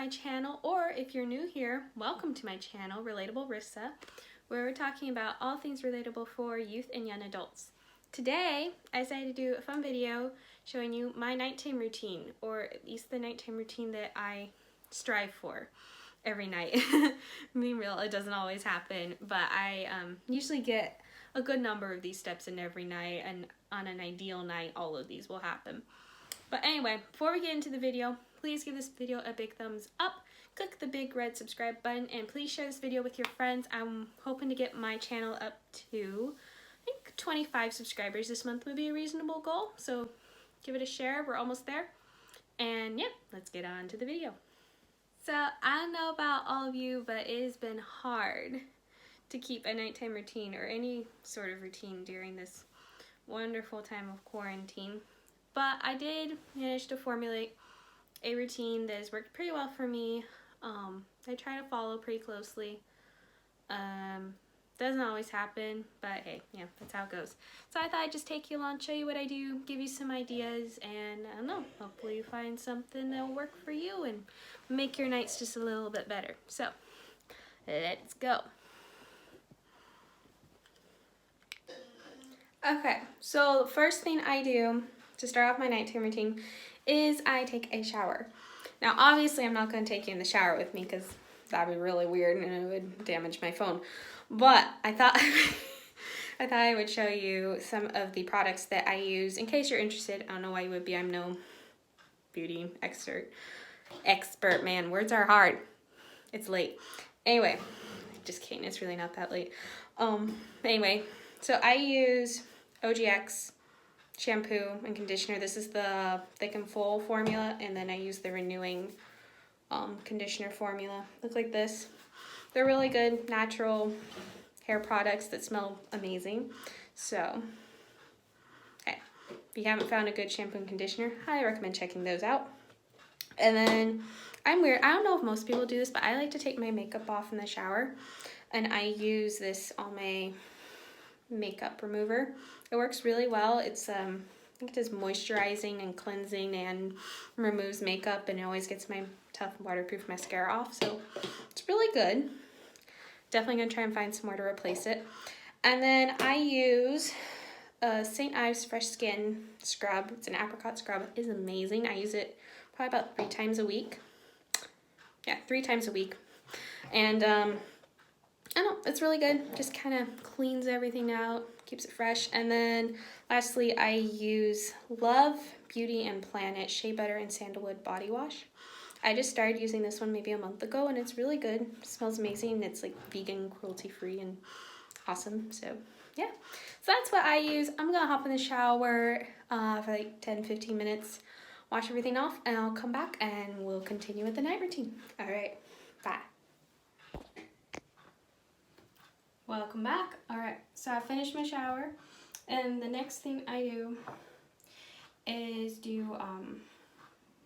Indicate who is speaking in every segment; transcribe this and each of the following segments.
Speaker 1: my channel, or if you're new here, welcome to my channel, Relatable Rissa, where we're talking about all things relatable for youth and young adults. Today, I decided to do a fun video showing you my nighttime routine, or at least the nighttime routine that I strive for every night. Being real, it doesn't always happen, but I usually get a good number of these steps in every night, and on an ideal night, all of these will happen. But anyway, before we get into the video, please give this video a big thumbs up, click the big red subscribe button, and please share this video with your friends. I'm hoping to get my channel up to, I think 25 subscribers this month would be a reasonable goal, so give it a share, we're almost there. And yeah, let's get on to the video. So I don't know about all of you, but it has been hard to keep a nighttime routine or any sort of routine during this wonderful time of quarantine. But I did manage to formulate a routine that has worked pretty well for me. I try to follow pretty closely. Doesn't always happen, but hey, yeah, that's how it goes. So I thought I'd just take you along, show you what I do, give you some ideas, and I don't know, hopefully you find something that'll work for you and make your nights just a little bit better. So let's go. Okay, so the first thing I do to start off my nighttime routine is I take a shower. Now obviously I'm not going to take you in the shower with me because that'd be really weird and it would damage my phone. But I thought I would show you some of the products that I use in case you're interested. I don't know why you would be. I'm no beauty expert. Man, words are hard. It's late. Anyway, just kidding. It's really not that late. Anyway, so I use OGX shampoo and conditioner. This is the Thick and Full formula, and then I use the Renewing conditioner formula. Look like this. They're really good natural hair products that smell amazing. So, okay, if you haven't found a good shampoo and conditioner, I recommend checking those out. And then, I'm weird. I don't know if most people do this, but I like to take my makeup off in the shower, and I use this Almay makeup remover. It works really well. It's I think it does moisturizing and cleansing and removes makeup, and it always gets my tough waterproof mascara off, so it's really good. Definitely gonna try and find somewhere to replace it. And then I use St. Ives Fresh Skin scrub. It's an apricot scrub. It is amazing. I use it probably about 3 times a week. Yeah, 3 times a week. And I don't know, it's really good. Just kind of cleans everything out, keeps it fresh. And then lastly, I use Love Beauty and Planet Shea Butter and Sandalwood Body Wash. I just started using this one maybe a month ago, and it's really good. It smells amazing. It's like vegan, cruelty-free, and awesome. So yeah, so that's what I use. I'm gonna hop in the shower for like 10-15 minutes, wash everything off, and I'll come back and we'll continue with the night routine. All right, bye. Welcome back. All right, so I finished my shower, and the next thing I do is do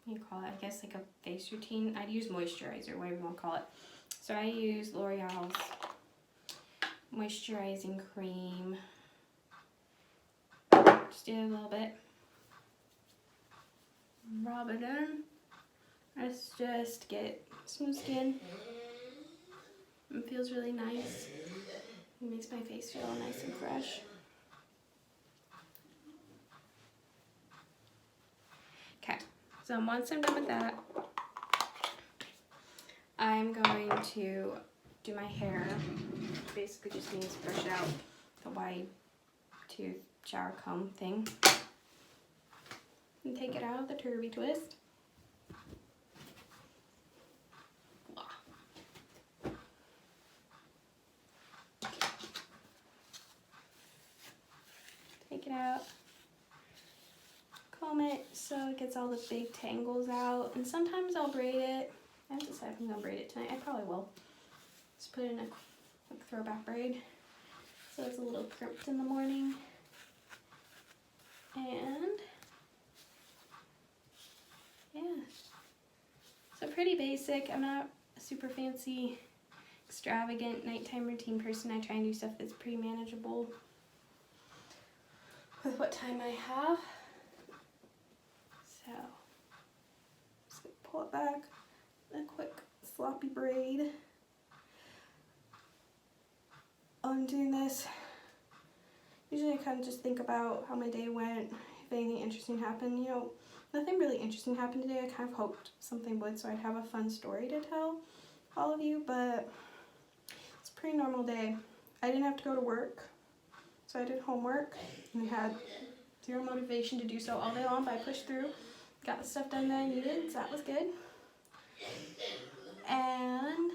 Speaker 1: what do you call it? I guess like a face routine. I'd use moisturizer, whatever you want to call it. So I use L'Oreal's moisturizing cream. Just do a little bit. Rub it in. Let's just get smooth skin. It feels really nice. It makes my face feel nice and fresh. Okay, so once I'm done with that, I'm going to do my hair. Basically just means brush out the wide tooth shower comb thing. And take it out of the turvy twist. Take it out, comb it so it gets all the big tangles out, and sometimes I'll braid it. I haven't decided if I'm gonna braid it tonight. I probably will. Just put it in a quick throwback braid so it's a little crimped in the morning. And yeah, so pretty basic. I'm not a super fancy, extravagant nighttime routine person. I try and do stuff that's pretty manageable with what time I have. So just pull it back, a quick sloppy braid. I'm doing this. Usually I kind of just think about how my day went, if anything interesting happened. You know, nothing really interesting happened today. I kind of hoped something would, so I'd have a fun story to tell all of you, but it's a pretty normal day. I didn't have to go to work, so I did homework and had zero motivation to do so all day long, but I pushed through, got the stuff done that I needed, so that was good. And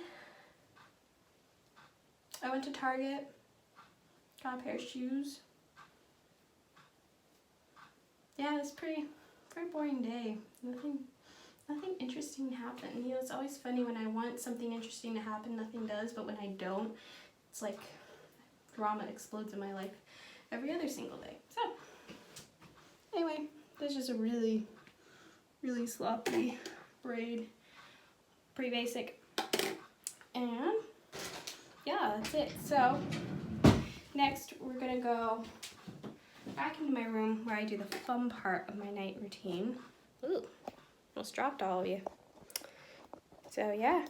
Speaker 1: I went to Target, got a pair of shoes. Yeah, it was pretty boring day. Nothing interesting happened. You know, it's always funny when I want something interesting to happen, nothing does, but when I don't, it's like drama explodes in my life every other single day. So, anyway, that's just a really sloppy braid. Pretty basic. And yeah, that's it. So, next we're gonna go back into my room where I do the fun part of my night routine. Ooh, almost dropped all of you. So yeah.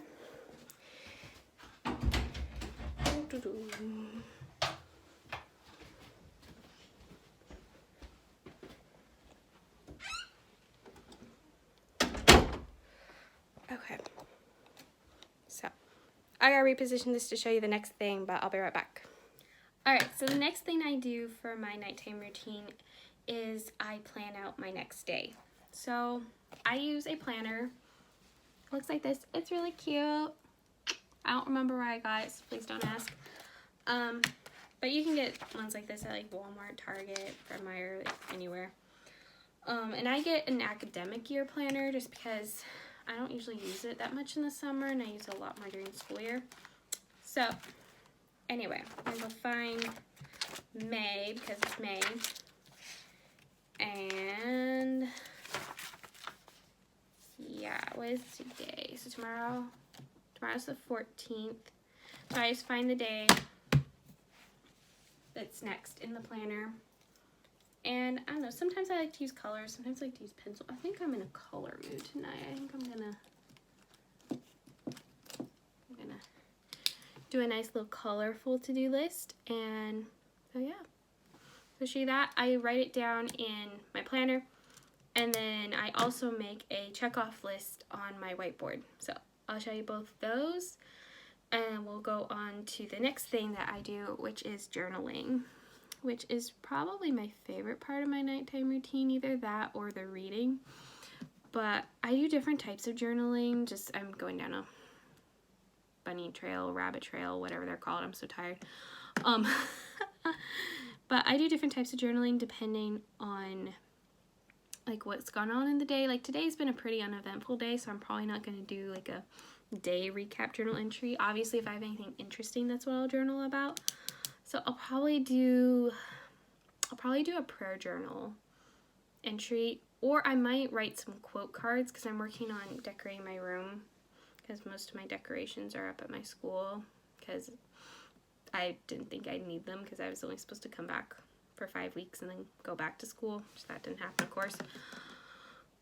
Speaker 1: Okay. So, I gotta reposition this to show you the next thing, but I'll be right back. Alright, so the next thing I do for my nighttime routine is I plan out my next day. So I use a planner. It looks like this. It's really cute. I don't remember where I got it, so please don't ask. But you can get ones like this at like Walmart, Target, Fred Meyer, like anywhere. And I get an academic year planner just because I don't usually use it that much in the summer and I use it a lot more during school year. So anyway, I'm gonna go find May because it's May. And yeah, what is today? So tomorrow's the 14th. So I just find the day that's next in the planner. And I don't know, sometimes I like to use colors, sometimes I like to use pencil. I think I'm in a color mood tonight. I think I'm gonna do a nice little colorful to-do list. And so yeah, so show you that. I write it down in my planner, and then I also make a check-off list on my whiteboard. So I'll show you both those, and we'll go on to the next thing that I do, which is journaling, which is probably my favorite part of my nighttime routine, either that or the reading. But I do different types of journaling. I'm going down a bunny trail, rabbit trail, whatever they're called. I'm so tired. But I do different types of journaling depending on like what's gone on in the day. Like today's been a pretty uneventful day, so I'm probably not going to do like a day recap journal entry. Obviously, if I have anything interesting, that's what I'll journal about. So I'll probably do a prayer journal entry, or I might write some quote cards because I'm working on decorating my room, because most of my decorations are up at my school, because I didn't think I'd need them because I was only supposed to come back for 5 weeks and then go back to school, which that didn't happen, of course.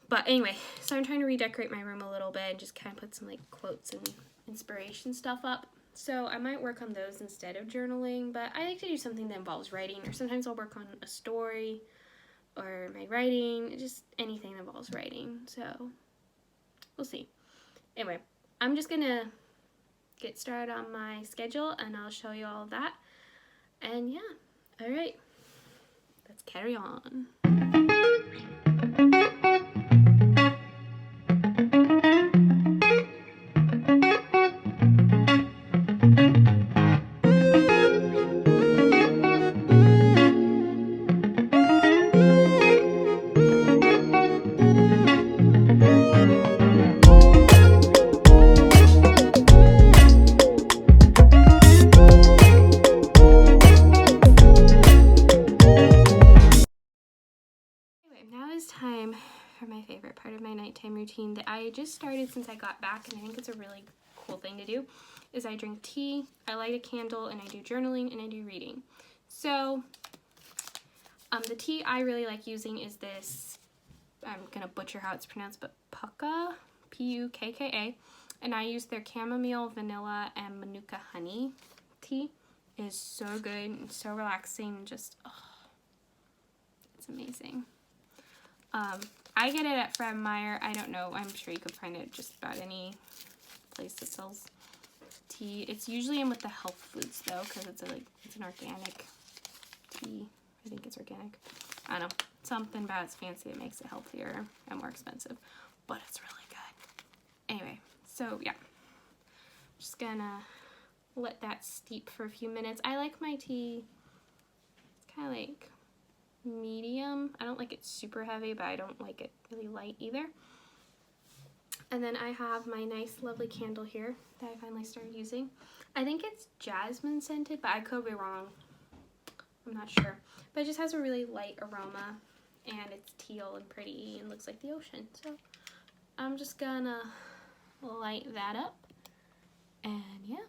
Speaker 1: But anyway, so I'm trying to redecorate my room a little bit and just kind of put some like quotes and inspiration stuff up. So I might work on those instead of journaling, but I like to do something that involves writing, or sometimes I'll work on a story or my writing, just anything that involves writing. So we'll see. Anyway, I'm just gonna get started on my schedule and I'll show you all of that. And yeah, all right, let's carry on. Time for my favorite part of my nighttime routine that I just started since I got back, and I think it's a really cool thing to do, is I drink tea, I light a candle, and I do journaling and I do reading. So the tea I really like using is this, I'm gonna butcher how it's pronounced, but Pukka, P-U-K-K-A, and I use their chamomile, vanilla, and manuka honey tea. It is so good and so relaxing, just, oh, it's amazing. I get it at Fred Meyer. I don't know, I'm sure you could find it just about any place that sells tea. It's usually in with the health foods though, because it's an organic tea. I think it's organic. I don't know, something about it's fancy that makes it healthier and more expensive, but it's really good. Anyway, so yeah, just gonna let that steep for a few minutes. I like my tea, it's kind of like medium. I don't like it super heavy, but I don't like it really light either. And then I have my nice lovely candle here that I finally started using. I think it's jasmine scented, but I could be wrong. I'm not sure. But it just has a really light aroma, and it's teal and pretty and looks like the ocean. So I'm just gonna light that up, and yeah.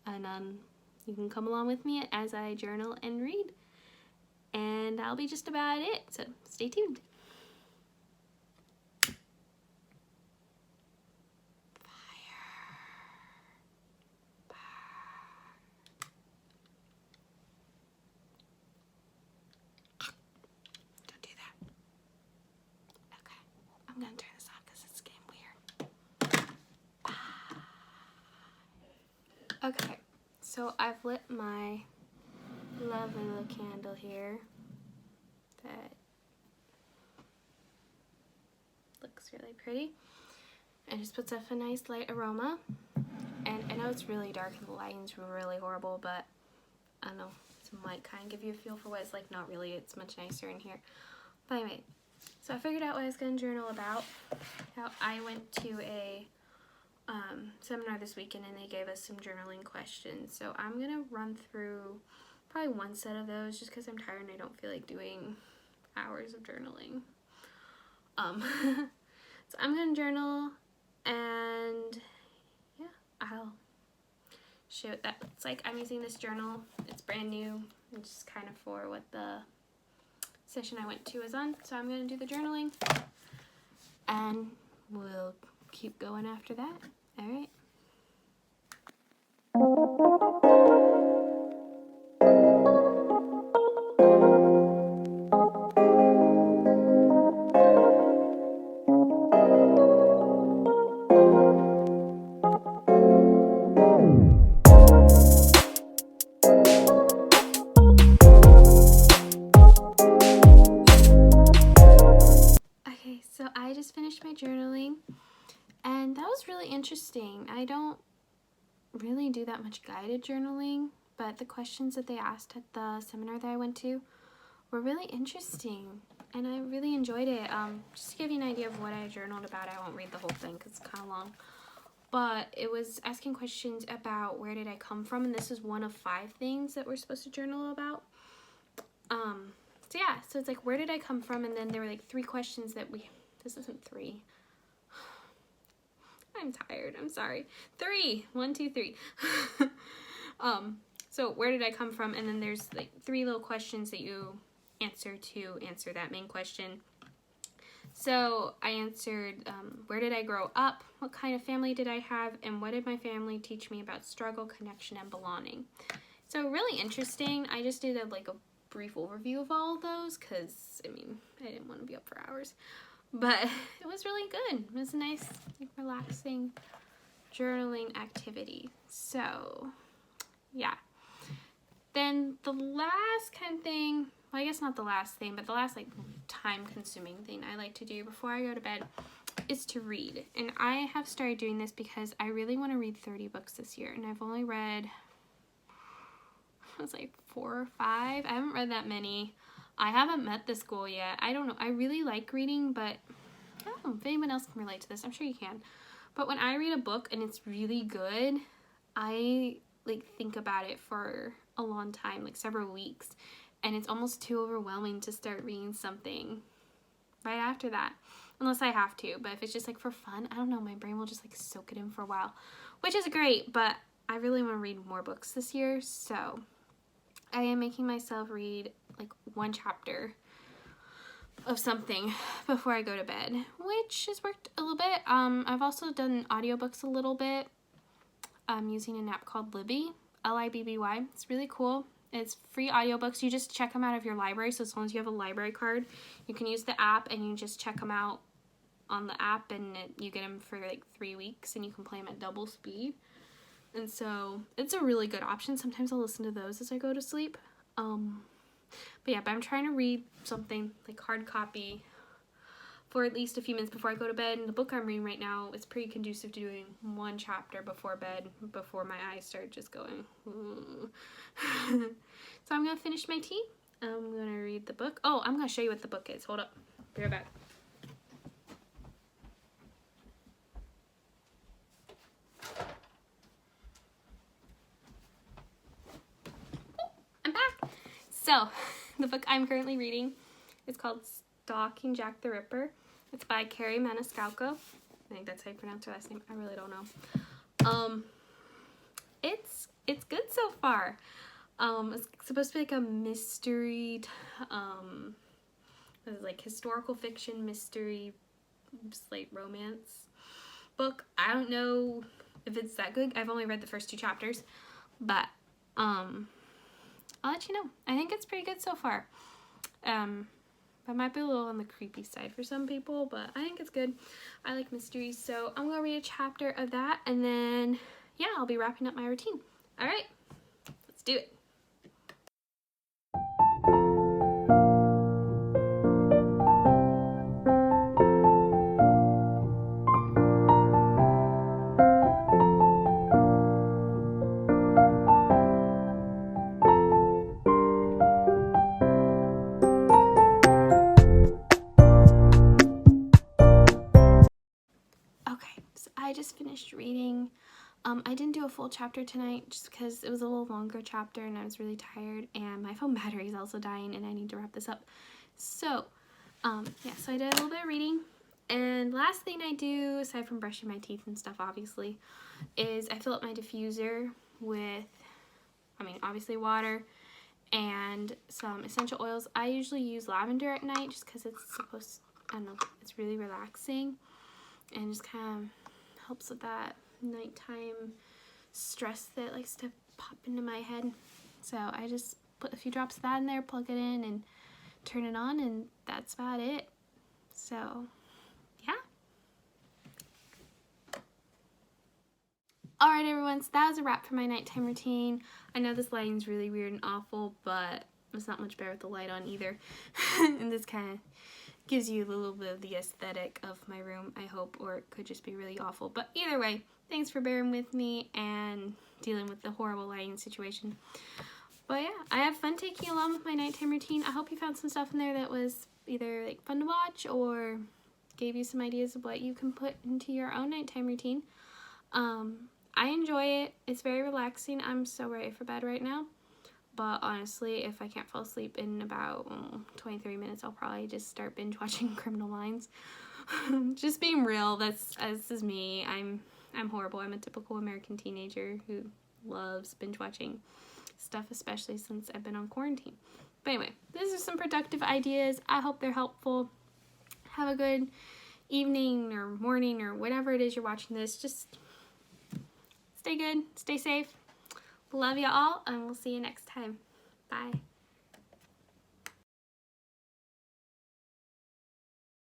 Speaker 1: And you can come along with me as I journal and read. And that'll be just about it, so stay tuned. Don't do that. Okay, I'm gonna turn this off because it's getting weird. Okay, so I've lit my lovely little candle here that looks really pretty. It just puts off a nice light aroma. And I know it's really dark and the lighting's really horrible, but I don't know, it might kind of give you a feel for what it's like. Not really, it's much nicer in here. But anyway, so I figured out what I was going to journal about. How I went to a seminar this weekend and they gave us some journaling questions. So I'm going to run through probably one set of those just because I'm tired and I don't feel like doing hours of journaling. So I'm going to journal, and yeah, I'll show what that looks like. I'm using this journal. It's brand new. It's just kind of for what the session I went to is on. So I'm going to do the journaling, and we'll keep going after that. All right. So I just finished my journaling, and that was really interesting. I don't really do that much guided journaling, but the questions that they asked at the seminar that I went to were really interesting, and I really enjoyed it. Just to give you an idea of what I journaled about, I won't read the whole thing because it's kind of long, but it was asking questions about where did I come from, and this is one of 5 things that we're supposed to journal about. So yeah, so it's like, where did I come from, and then there were like 3 questions that this isn't 3. I'm tired. I'm sorry. 3. 1, 2, 3. So where did I come from? And then there's like 3 little questions that you answer to answer that main question. So I answered, where did I grow up? What kind of family did I have? And what did my family teach me about struggle, connection, and belonging? So really interesting. I just did a brief overview of all of those because, I mean, I didn't want to be up for hours. But it was really good. It was a nice, relaxing journaling activity. So, yeah. Then the last kind of thing, well, I guess not the last thing, but the last, time-consuming thing I like to do before I go to bed is to read. And I have started doing this because I really want to read 30 books this year. And I've only read, it was 4 or 5. I haven't read that many. I haven't met this goal yet. I don't know. I really like reading, but I don't know if anyone else can relate to this. I'm sure you can. But when I read a book and it's really good, I think about it for a long time, several weeks. And it's almost too overwhelming to start reading something right after that. Unless I have to. But if it's just for fun, I don't know. My brain will just soak it in for a while. Which is great, but I really want to read more books this year. So I am making myself read 1 chapter of something before I go to bed, which has worked a little bit. I've also done audiobooks a little bit. I'm using an app called Libby, Libby. It's really cool. It's free audiobooks. You just check them out of your library. So as long as you have a library card, you can use the app and you just check them out on the app, and you get them for like 3 weeks, and you can play them at double speed. And so it's a really good option. Sometimes I'll listen to those as I go to sleep. But I'm trying to read something like hard copy for at least a few minutes before I go to bed. And the book I'm reading right now is pretty conducive to doing one chapter before bed, before my eyes start just going. So I'm going to finish my tea. I'm going to read the book. Oh, I'm going to show you what the book is. Hold up. Be right back. I'm back. So, the book I'm currently reading is called Stalking Jack the Ripper. It's by Carrie Maniscalco. I think that's how you pronounce her last name. I really don't know. It's good so far. It's supposed to be like a mystery, like historical fiction, mystery, like romance book. I don't know if it's that good. I've only read the first 2 chapters, but I'll let you know. I think it's pretty good so far. That might be a little on the creepy side for some people, but I think it's good. I like mysteries, so I'm gonna read a chapter of that, and then I'll be wrapping up my routine. All right, let's do it. Okay, so I just finished reading. I didn't do a full chapter tonight just because it was a little longer chapter and I was really tired, and my phone battery is also dying and I need to wrap this up. So, so I did a little bit of reading, and last thing I do, aside from brushing my teeth and stuff obviously, is I fill up my diffuser with, obviously water and some essential oils. I usually use lavender at night just because it's it's really relaxing and just kind of helps with that nighttime stress that likes to pop into my head. So I just put a few drops of that in there, plug it in, and turn it on, and that's about it. So, yeah. Alright everyone, so that was a wrap for my nighttime routine. I know this lighting's really weird and awful, but it's not much better with the light on either. And this kind of gives you a little bit of the aesthetic of my room, I hope, or it could just be really awful. But either way, thanks for bearing with me and dealing with the horrible lighting situation. But yeah, I have fun taking along with my nighttime routine. I hope you found some stuff in there that was either like fun to watch or gave you some ideas of what you can put into your own nighttime routine. I enjoy it. It's very relaxing. I'm so ready for bed right now. But honestly, if I can't fall asleep in about 23 minutes, I'll probably just start binge watching Criminal Minds. Just being real, this is me. I'm horrible. I'm a typical American teenager who loves binge watching stuff, especially since I've been on quarantine. But anyway, these are some productive ideas. I hope they're helpful. Have a good evening or morning or whatever it is you're watching this. Just stay good, stay safe. Love you all, and we'll see you next time. Bye.